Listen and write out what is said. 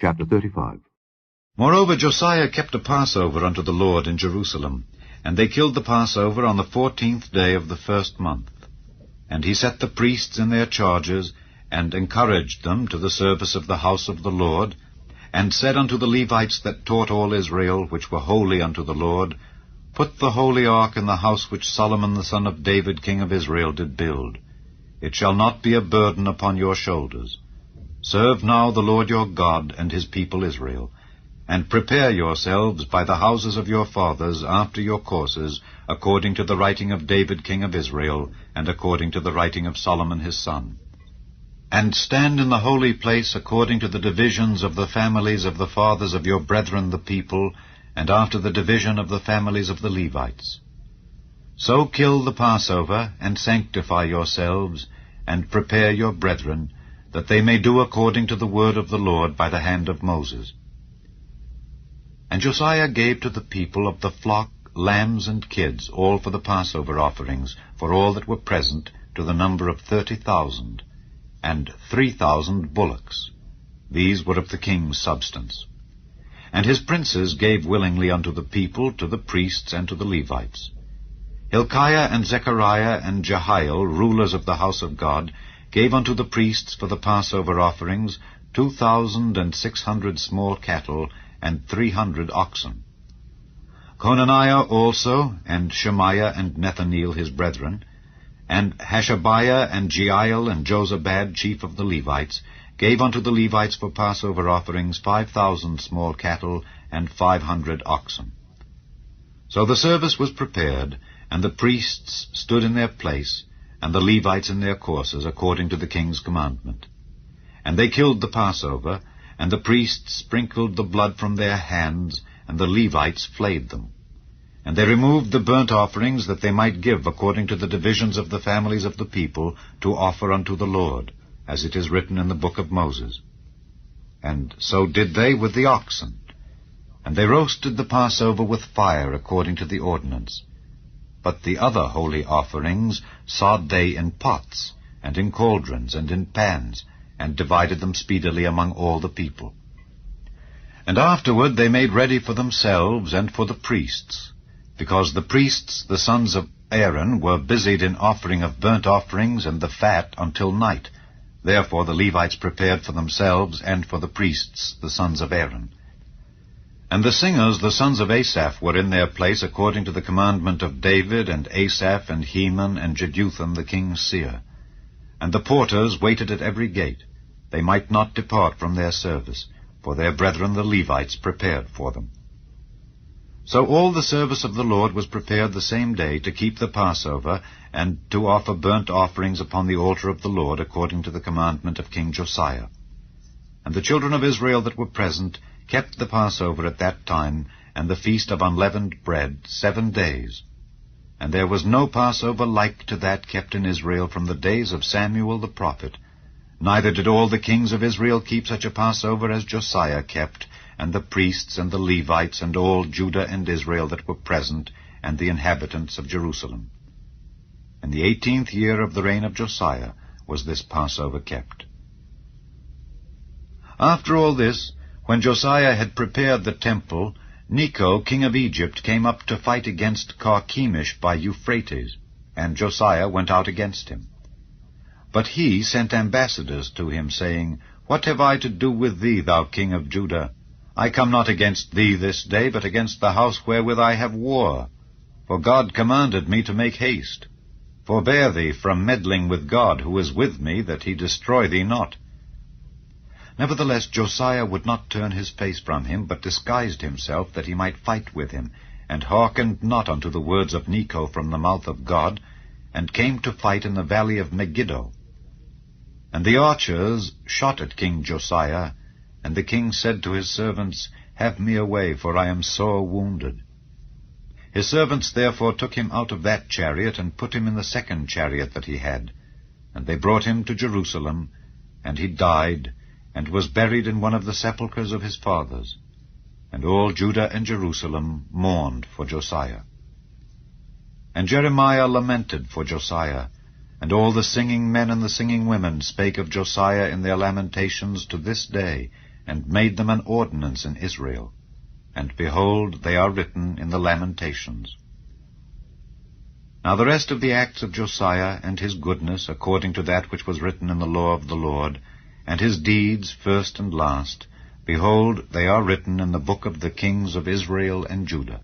Chapter 35. Moreover, Josiah kept a Passover unto the Lord in Jerusalem, and they killed the Passover on the 14th day of the first month. And he set the priests in their charges, and encouraged them to the service of the house of the Lord, and said unto the Levites that taught all Israel, which were holy unto the Lord, Put the holy ark in the house which Solomon the son of David king of Israel did build. It shall not be a burden upon your shoulders. Serve now the Lord your God and his people Israel, and prepare yourselves by the houses of your fathers after your courses, according to the writing of David king of Israel, and according to the writing of Solomon his son. And stand in the holy place according to the divisions of the families of the fathers of your brethren the people, and after the division of the families of the Levites. So kill the Passover, and sanctify yourselves, and prepare your brethren, that they may do according to the word of the Lord by the hand of Moses. And Josiah gave to the people of the flock lambs and kids, all for the Passover offerings, for all that were present, to the number of 30,000, and 3,000 bullocks. These were of the king's substance. And his princes gave willingly unto the people, to the priests, and to the Levites. Hilkiah and Zechariah and Jehiel, rulers of the house of God, gave unto the priests for the Passover offerings 2,600 small cattle, and 300 oxen. Conaniah also, and Shemaiah and Nethaneel his brethren, and Hashabiah and Jeiel and Jozabad, chief of the Levites, gave unto the Levites for Passover offerings 5,000 small cattle, and 500 oxen. So the service was prepared, and the priests stood in their place, and the Levites in their courses, according to the king's commandment. And they killed the Passover, and the priests sprinkled the blood from their hands, and the Levites flayed them. And they removed the burnt offerings, that they might give according to the divisions of the families of the people, to offer unto the Lord, as it is written in the book of Moses. And so did they with the oxen. And they roasted the Passover with fire, according to the ordinance. But the other holy offerings sod they in pots, and in cauldrons, and in pans, and divided them speedily among all the people. And afterward they made ready for themselves and for the priests, because the priests, the sons of Aaron, were busied in offering of burnt offerings and the fat until night. Therefore the Levites prepared for themselves and for the priests, the sons of Aaron. And the singers, the sons of Asaph, were in their place according to the commandment of David, and Asaph, and Heman, and Jeduthun the king's seer. And the porters waited at every gate. They might not depart from their service, for their brethren the Levites prepared for them. So all the service of the Lord was prepared the same day to keep the Passover, and to offer burnt offerings upon the altar of the Lord, according to the commandment of King Josiah. And the children of Israel that were present kept the Passover at that time, and the feast of unleavened bread 7 days. And there was no Passover like to that kept in Israel from the days of Samuel the prophet. Neither did all the kings of Israel keep such a Passover as Josiah kept, and the priests and the Levites and all Judah and Israel that were present, and the inhabitants of Jerusalem. In the 18th year of the reign of Josiah was this Passover kept. After all this, when Josiah had prepared the temple, Necho, king of Egypt, came up to fight against Carchemish by Euphrates, and Josiah went out against him. But he sent ambassadors to him, saying, What have I to do with thee, thou king of Judah? I come not against thee this day, but against the house wherewith I have war. For God commanded me to make haste. Forbear thee from meddling with God, who is with me, that he destroy thee not. Nevertheless Josiah would not turn his face from him, but disguised himself, that he might fight with him, and hearkened not unto the words of Necho from the mouth of God, and came to fight in the valley of Megiddo. And the archers shot at King Josiah, and the king said to his servants, Have me away, for I am sore wounded. His servants therefore took him out of that chariot, and put him in the second chariot that he had. And they brought him to Jerusalem, and he died, and was buried in one of the sepulchres of his fathers. And all Judah and Jerusalem mourned for Josiah. And Jeremiah lamented for Josiah, and all the singing men and the singing women spake of Josiah in their lamentations to this day, and made them an ordinance in Israel. And behold, they are written in the Lamentations. Now the rest of the acts of Josiah, and his goodness, according to that which was written in the law of the Lord, and his deeds, first and last, behold, they are written in the book of the kings of Israel and Judah.